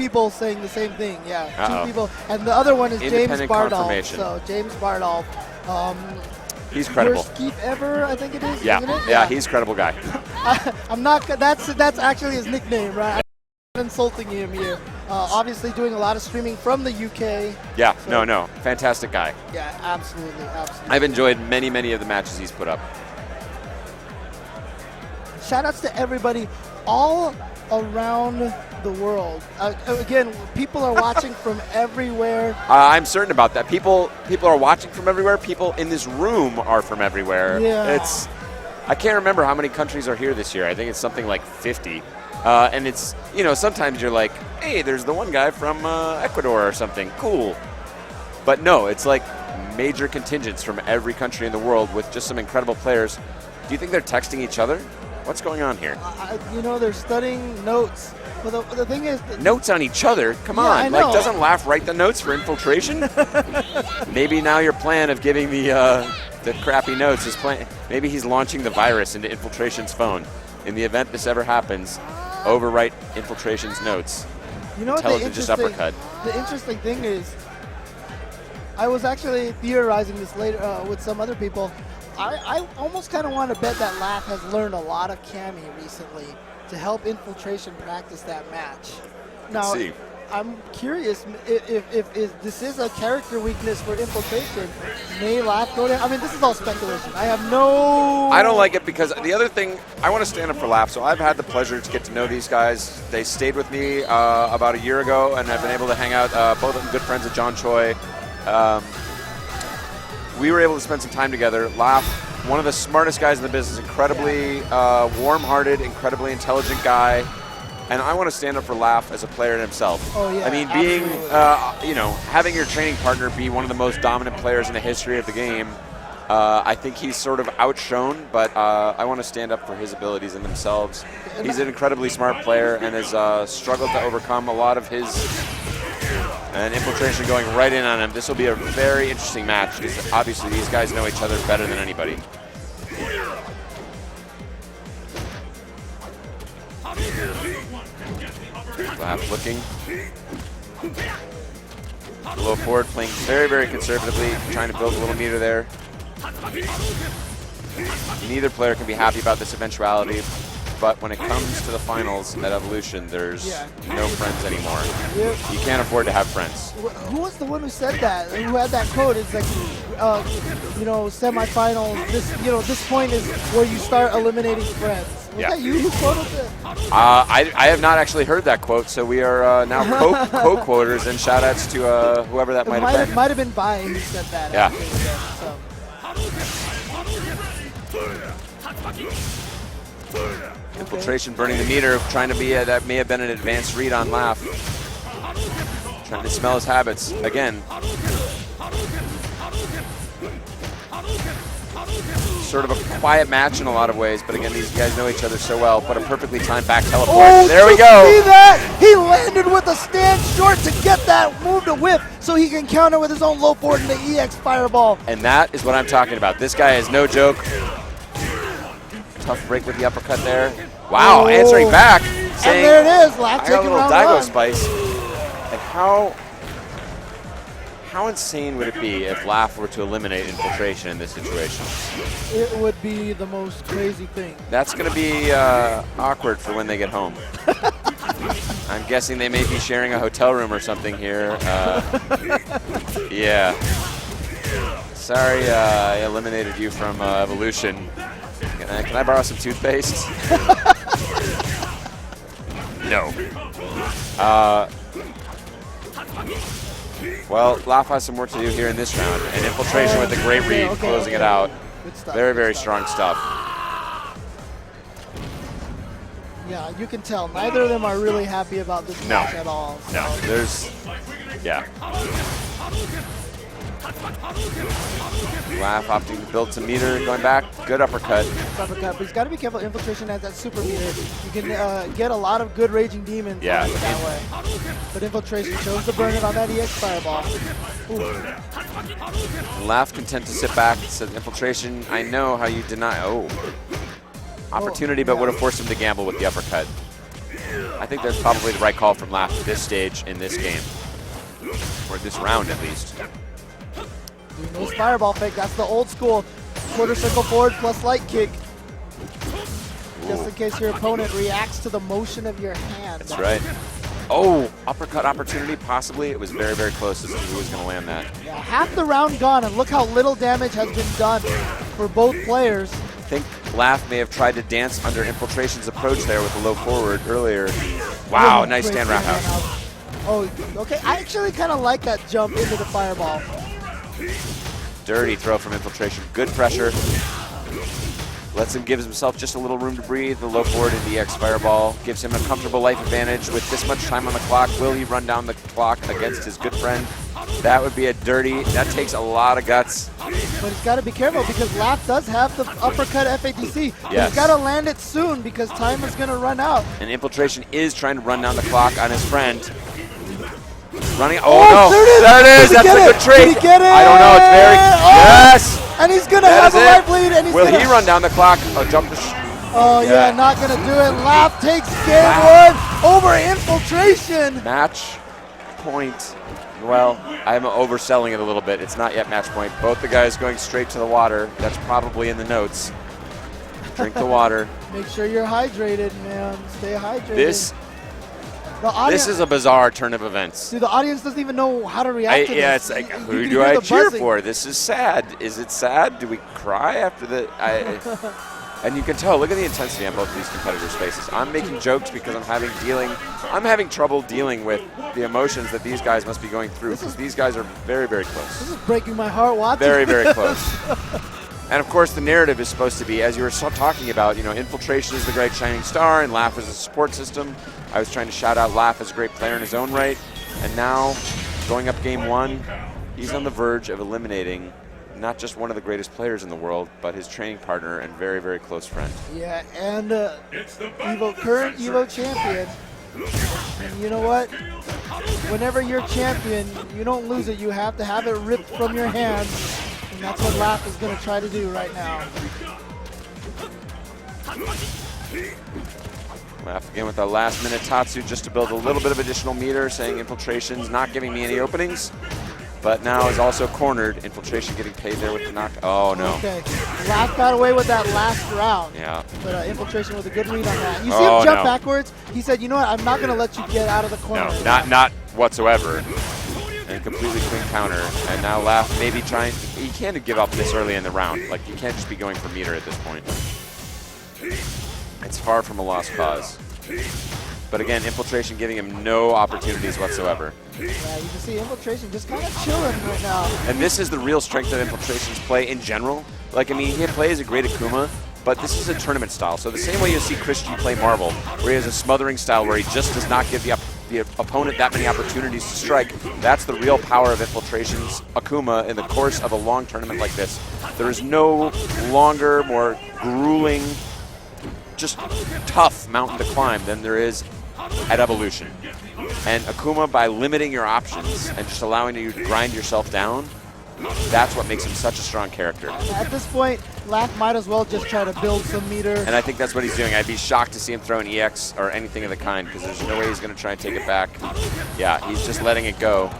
people saying the same thing. Yeah, two people, and the other one is James Bardolph. So James Bardolph. He's credible. Worst keep ever, I think it is. Yeah, isn't it? Yeah, he's a credible guy. I'm not. That's actually his nickname, right? I'm insulting him here. Obviously, doing a lot of streaming from the UK. Yeah, so no, fantastic guy. Yeah, absolutely. I've enjoyed many of the matches he's put up. Shout outs to everybody all around the world. Again, people are watching from everywhere. I'm certain about that. People are watching from everywhere. People in this room are from everywhere. Yeah. I can't remember how many countries are here this year. I think it's something like 50. And it's, sometimes you're like, hey, there's the one guy from Ecuador or something. Cool. But no, it's like major contingents from every country in the world with just some incredible players. Do you think they're texting each other? What's going on here? They're studying notes. But the thing is... Notes on each other? Come on. Like, doesn't Laugh write the notes for Infiltration? Maybe now your plan of giving the crappy notes is playing. Maybe he's launching the virus into Infiltration's phone. In the event this ever happens, overwrite Infiltration's notes. Tell it to just uppercut. The interesting thing is, I was actually theorizing this later with some other people. I almost kind of want to bet that Laugh has learned a lot of Cammy recently to help Infiltration practice that match. Now, I'm curious if this is a character weakness for Infiltration. May Laugh go down? I mean, this is all speculation. I have no... I don't like it because the other thing, I want to stand up for Laugh. So I've had the pleasure to get to know these guys. They stayed with me about a year ago, and I've been able to hang out. Both of them good friends of John Choi. We were able to spend some time together. Laugh, one of the smartest guys in the business, incredibly warm-hearted, incredibly intelligent guy. And I want to stand up for Laugh as a player himself. Oh, yeah, I mean, being, having your training partner be one of the most dominant players in the history of the game, I think he's sort of outshone, but I want to stand up for his abilities in themselves. He's an incredibly smart player and has struggled to overcome a lot of his... And Infiltration going right in on him. This will be a very interesting match because obviously these guys know each other better than anybody. Laugh looking. Low forward, playing very conservatively, trying to build a little meter there. Neither player can be happy about this eventuality. But when it comes to the finals at Evolution, there's no friends anymore. Yep. You can't afford to have friends. Who was the one who said that? Who had that quote? It's like, semifinals. This point is where you start eliminating friends. Was that you who quoted it? I have not actually heard that quote, so we are now co-quoters, and shout-outs to whoever that might have been. It might have been Bai who said that. Yeah. Infiltration burning the meter, trying to be that may have been an advanced read on Laugh. Trying to smell his habits again. Sort of a quiet match in a lot of ways, but again, these guys know each other so well. But a perfectly timed back teleport. Oh, there we go. See that? He landed with a stand short to get that move to whip so he can counter with his own low forward in the EX Fireball. And that is what I'm talking about. This guy is no joke. Tough break with the uppercut there. Wow, answering back. Saying, and there it is, Laugh taking round Daigo one. Spice. And how insane would it be if Laugh were to eliminate Infiltration in this situation? It would be the most crazy thing. That's going to be awkward for when they get home. I'm guessing they may be sharing a hotel room or something here. Yeah. Sorry, I eliminated you from Evolution. Can I borrow some toothpaste? No. Well, Laugh has some work to do here in this round, and Infiltration with a great read, closing it out. Very strong stuff. Yeah, you can tell. Neither of them are really happy about this match at all. So. No, Laugh opting to build some meter, going back, good uppercut. But he's got to be careful. Infiltration has that super meter. You can get a lot of good Raging Demons that way. But Infiltration chose to burn it on that EX Fireball. Laugh content to sit back. Said Infiltration, I know how you deny. Opportunity, but would have forced him to gamble with the uppercut. I think that's probably the right call from Laugh at this stage in this game. Or this round, at least. No fireball fake. That's the old school quarter circle forward plus light kick. Just in case your opponent reacts to the motion of your hand. That's right. Oh, uppercut opportunity, possibly. It was very, very close to see who was going to land that. Yeah, half the round gone, and look how little damage has been done for both players. I think Laugh may have tried to dance under Infiltration's approach there with the low forward earlier. Wow, Oh, nice great stand roundhouse. Oh, okay. I actually kind of like that jump into the fireball. Dirty throw from Infiltration. Good pressure. Lets him give himself just a little room to breathe. The low forward into the X fireball gives him a comfortable life advantage with this much time on the clock. Will he run down the clock against his good friend? That would be a dirty. That takes a lot of guts. But he's got to be careful because Laugh does have the uppercut FADC. Yes. He's got to land it soon because time is going to run out. And Infiltration is trying to run down the clock on his friend. Running. Oh, no. There it is. That's a good trade. Did he get it? I don't know. It's very. Yes. And he's going to have a life lead. And he's Will he run down the clock? Oh, jump the. Oh, yeah, not going to do it. Laugh takes game one over Infiltration. Match point. Well, I'm overselling it a little bit. It's not yet match point. Both the guys going straight to the water. That's probably in the notes. Drink the water. Make sure you're hydrated, man. Stay hydrated. This is a bizarre turn of events. Dude, the audience doesn't even know how to react to this. Yeah, it's like, who do I cheer for? This is sad. Is it sad? Do we cry after the... And you can tell, look at the intensity on both of these competitors' faces. I'm making jokes because I'm having trouble dealing with the emotions that these guys must be going through because these guys are very, very close. This is breaking my heart watching. Very, very close. And of course, the narrative is supposed to be, as you were talking about, Infiltration is the great shining star and Laugh is a support system. I was trying to shout out Laugh as a great player in his own right. And now, going up game one, he's on the verge of eliminating not just one of the greatest players in the world, but his training partner and very, very close friend. Yeah, and current EVO champion. And you know what? Whenever you're champion, you don't lose it. You have to have it ripped from your hands. And that's what Laugh is going to try to do right now. Laugh again with a last-minute Tatsu just to build a little bit of additional meter, saying Infiltration's not giving me any openings. But now is also cornered. Infiltration getting paid there with the knock. Oh, no. Okay. Laugh got away with that last round. Yeah. But Infiltration with a good read on that. You see him jump backwards? He said, you know what? I'm not going to let you get out of the corner. No, not whatsoever. And completely clean counter. And now Laugh maybe trying. He can't give up this early in the round. Like, you can't just be going for meter at this point. It's far from a lost cause. But again, Infiltration giving him no opportunities whatsoever. Yeah, you can see Infiltration just kind of chilling right now. And this is the real strength of Infiltration's play in general. Like, I mean, he plays a great Akuma, but this is a tournament style. So the same way you see Chris G play Marvel, where he has a smothering style where he just does not give the opponent that many opportunities to strike. That's the real power of Infiltration's Akuma in the course of a long tournament like this. There is no longer, more grueling, just tough mountain to climb than there is at Evolution. And Akuma, by limiting your options and just allowing you to grind yourself down, that's what makes him such a strong character. At this point, Laugh might as well just try to build some meter. And I think that's what he's doing. I'd be shocked to see him throw an EX or anything of the kind because there's no way he's going to try and take it back. Yeah, he's just letting it go.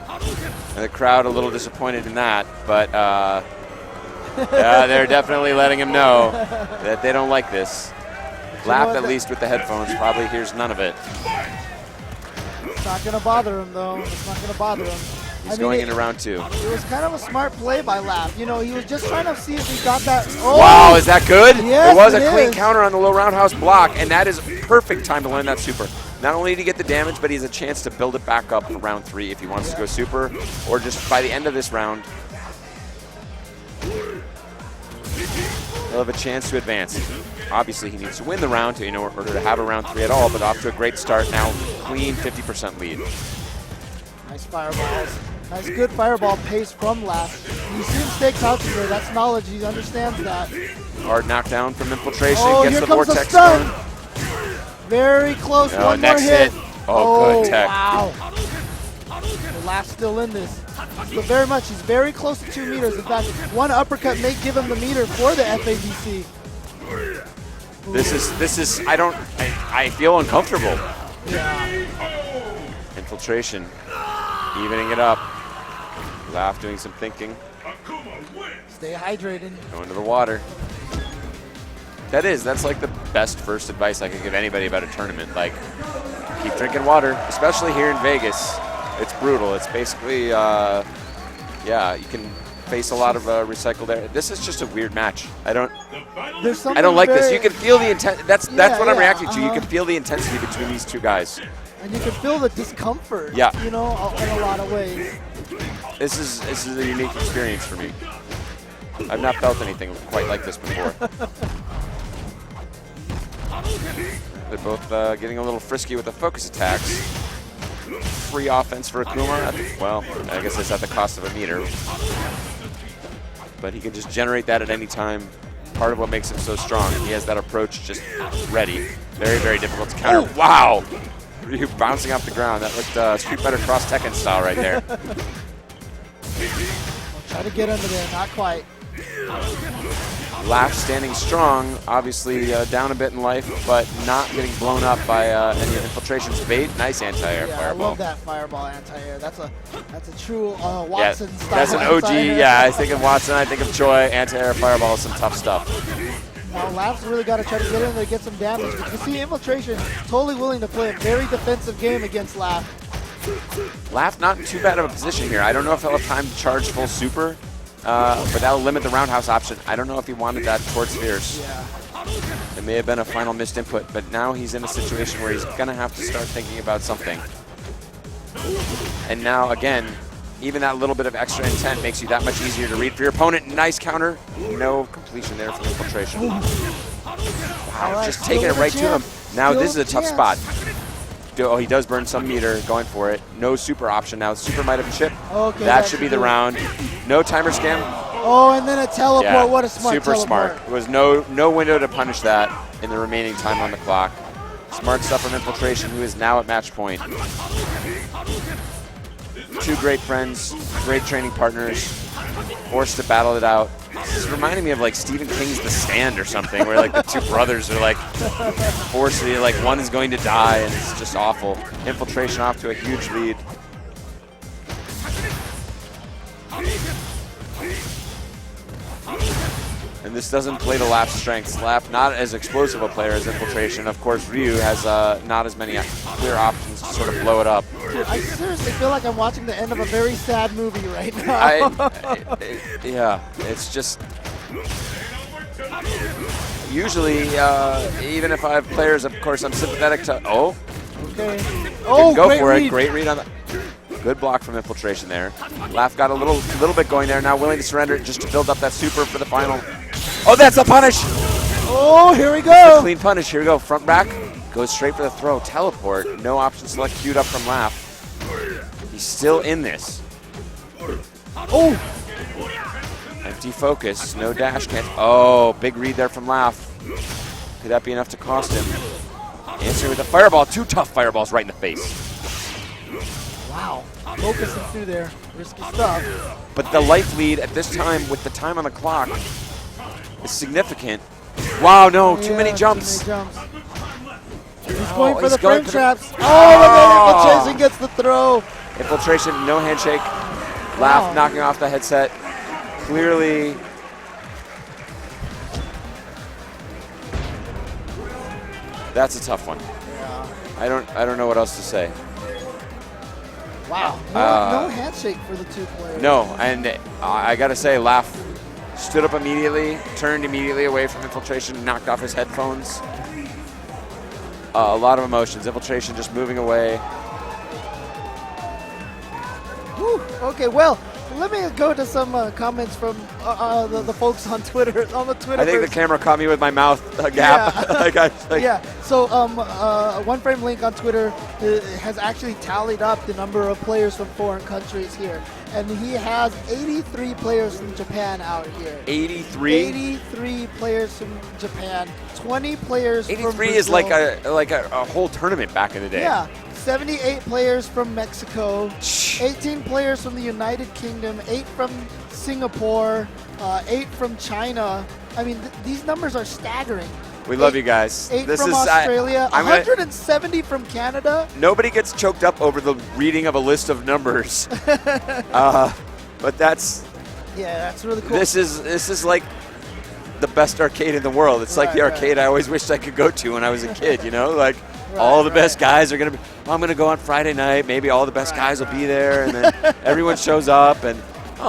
And the crowd a little disappointed in that, but yeah, they're definitely letting him know that they don't like this. Laugh, at least with the headphones, probably hears none of it. It's not going to bother him, though. It's not going to bother him. He's going into round two. It was kind of a smart play by Laugh. You know, he was just trying to see if he got that. Oh! Wow, is that good? Yes, it was a clean counter on the low roundhouse block, and that is perfect time to land that super. Not only did he get the damage, but he has a chance to build it back up for round three if he wants to go super, or just by the end of this round, he'll have a chance to advance. Obviously, he needs to win the round in order to have a round three at all, but off to a great start now. Clean 50% lead. Nice fireballs. Nice good fireball pace from Laugh. You see him stay crouching there. That's knowledge. He understands that. Hard knockdown from Infiltration. Oh, gets here the comes vortex the stun. going. Very close. Oh, one next more hit. Oh, good tech. Wow. The Laugh's still in this. But very much, he's very close to 2 meters. In fact, one uppercut may give him the meter for the FADC. This is, I feel uncomfortable. Yeah. Infiltration, evening it up. Laugh doing some thinking. Stay hydrated. Going to the water. That's like the best first advice I could give anybody about a tournament. Like, keep drinking water, especially here in Vegas. It's brutal. It's basically, yeah, you can face a lot of recycled air. This is just a weird match. I don't like this. You can feel the intent. That's what I'm reacting to. You can feel the intensity between these two guys. And you can feel the discomfort. Yeah. You know, in a lot of ways. This is a unique experience for me. I've not felt anything quite like this before. They're both getting a little frisky with the focus attacks. Free offense for Akuma. Well, I guess it's at the cost of a meter. But he can just generate that at any time. Part of what makes him so strong. He has that approach just ready. Very, very difficult to counter. Oh. Wow! Ryu bouncing off the ground. That looked Street Fighter Cross Tekken style right there. Try to get under there, not quite. Laugh standing strong, obviously down a bit in life, but not getting blown up by any Infiltration's bait. Nice anti-air fireball. I love that fireball anti-air. That's a true Watson style. That's an OG. Yeah, I think of Watson, I think of Choi. Anti-air fireball is some tough stuff. Now Laugh's really got to try to get in there to get some damage. But you can see Infiltration totally willing to play a very defensive game against Laugh. Laugh not in too bad of a position here. I don't know if he'll have time to charge full super. But that'll limit the roundhouse option. I don't know if he wanted that towards Fierce. Yeah. It may have been a final missed input, but now he's in a situation where he's going to have to start thinking about something. And now, again, even that little bit of extra intent makes you that much easier to read for your opponent. Nice counter. No completion there from Infiltration. Wow, just taking it right to him. Now this is a tough spot. Oh, he does burn some meter, going for it. No super option now. Super might have chipped. Okay, that should be the round. No timer scam. Oh, and then a teleport. Yeah, what a smart super teleport. smart. There was no window to punish that in the remaining time on the clock. Smart stuff from Infiltration, who is now at match point. Two great friends, great training partners, forced to battle it out. This is reminding me of like Stephen King's The Stand or something, where like the two brothers are like forced to, like one is going to die, and it's just awful. Infiltration off to a huge lead. And this doesn't play to Laugh's strengths. Laugh not as explosive a player as Infiltration. Of course, Ryu has not as many clear options to sort of blow it up. Dude, I seriously feel like I'm watching the end of a very sad movie right now. Yeah, it's just... Usually, even if I have players, of course, I'm sympathetic to... Oh! Okay. Oh, go great for read. it. Great read on the... Good block from Infiltration there. Laugh got a little bit going there, now willing to surrender just to build up that super for the final. Oh, that's a punish! Oh, here we go! Clean punish, here we go. Front back, goes straight for the throw. Teleport, no option select queued up from Laugh. He's still in this. Oh! Empty focus, no dash can't. Oh, big read there from Laugh. Could that be enough to cost him? Answering with a fireball, two tough fireballs right in the face. Wow, focusing through there, risky stuff. But the life lead at this time, with the time on the clock, is significant. Wow, no, too many jumps. Too many jumps. He's going for the going frame for traps. Oh, and then Infiltration gets the throw. Infiltration, no handshake. Laugh knocking off the headset. Clearly. That's a tough one. Yeah. I don't know what else to say. Wow, no handshake for the two players. No, and I gotta say, Laugh stood up immediately, turned immediately away from Infiltration, knocked off his headphones. A lot of emotions. Infiltration just moving away. Whew. Okay, well, let me go to some comments from the folks on Twitter. On the Twitter. I think the camera caught me with my mouth gap. Yeah. Yeah. So One Frame Link on Twitter has actually tallied up the number of players from foreign countries here, and he has 83 players from Japan out here. 83. 83 players from Japan. 20 players. 83 from Brazil. is like a whole tournament back in the day. Yeah. 78 players from Mexico, 18 players from the United Kingdom, 8 from Singapore, 8 from China. I mean, these numbers are staggering. We love you guys. 8 This from is Australia, I'm 170 from Canada. Nobody gets choked up over the reading of a list of numbers. But that's really cool. This is like the best arcade in the world. It's like the arcade I always wished I could go to when I was a kid, you know? Like all the best guys are going to be, I'm going to go on Friday night. Maybe all the best guys will be there. And then everyone shows up and,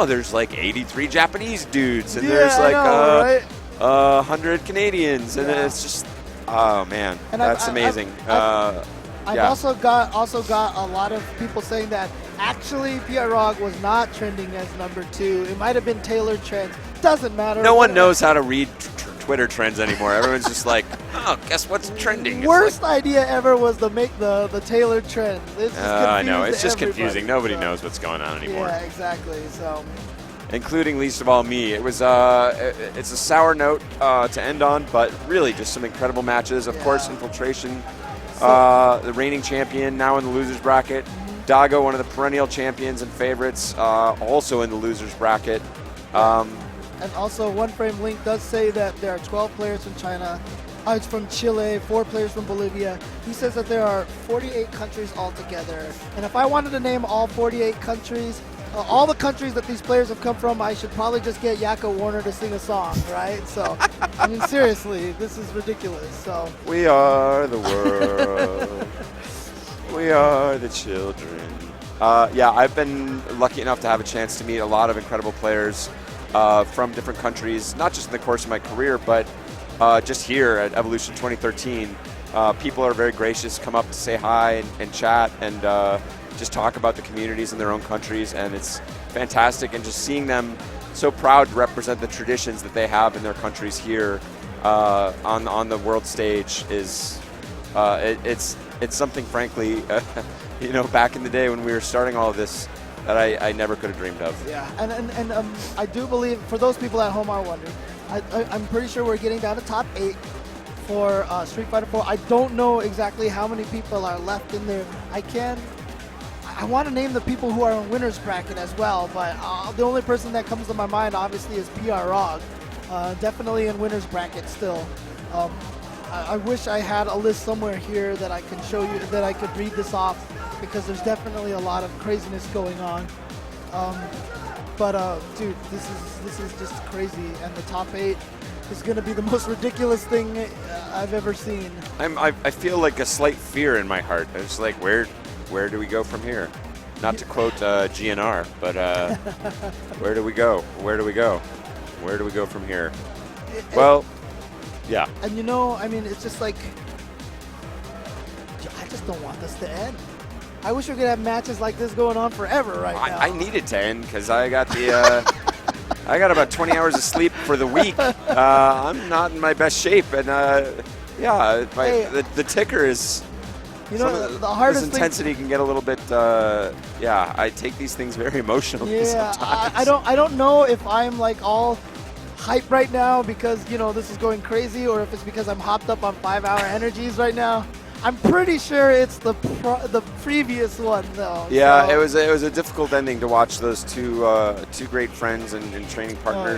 there's like 83 Japanese dudes. And there's like 100 Canadians. And it's just, oh, man, and that's amazing. I've also got a lot of people saying that actually Pierrog was not trending as number 2. It might have been tailored trends. Doesn't matter. No one knows how to read Twitter trends anymore. Everyone's just like, guess what's trending? Worst idea ever was to make the tailored trend. I know. It's just confusing. Nobody knows what's going on anymore. Yeah, exactly. So, including least of all me. It was it's a sour note to end on, but really just some incredible matches. Of course, Infiltration, the reigning champion, now in the losers bracket. Dago, one of the perennial champions and favorites, also in the losers bracket. And also, One Frame Link does say that there are 12 players from China, it's from Chile, 4 players from Bolivia. He says that there are 48 countries altogether. And if I wanted to name all 48 countries, all the countries that these players have come from, I should probably just get Yaka Warner to sing a song, right? So, I mean, seriously, this is ridiculous. So we are the world. We are the children. I've been lucky enough to have a chance to meet a lot of incredible players from different countries, not just in the course of my career, but just here at Evolution 2013. People are very gracious, come up to say hi and chat and just talk about the communities in their own countries, and it's fantastic. And just seeing them so proud to represent the traditions that they have in their countries here on the world stage is it's something, frankly, back in the day when we were starting all of this, that I never could have dreamed of. Yeah, and I do believe, for those people at home are wondering, I'm pretty sure we're getting down to top 8 for Street Fighter 4. I don't know exactly how many people are left in there. I want to name the people who are in winner's bracket as well, but the only person that comes to my mind obviously is Pierrog. Definitely in winner's bracket still. I wish I had a list somewhere here that I can show you, that I could read this off, because there's definitely a lot of craziness going on. Dude, this is just crazy, and the top 8 is going to be the most ridiculous thing I've ever seen. I feel like a slight fear in my heart. It's like, where do we go from here? Not to quote GNR, but where do we go? Where do we go? Where do we go from here? Well, yeah. And it's just like, I just don't want this to end. I wish we could have matches like this going on forever right now. I need it to end because I got I got about 20 hours of sleep for the week. I'm not in my best shape, and the ticker is. The hardest this intensity can get a little bit. I take these things very emotionally sometimes. I don't know if I'm like all hype right now because this is going crazy, or if it's because I'm hopped up on 5-hour energies right now. I'm pretty sure it's the previous one though. Yeah, so. It was a difficult ending to watch those two great friends and training partners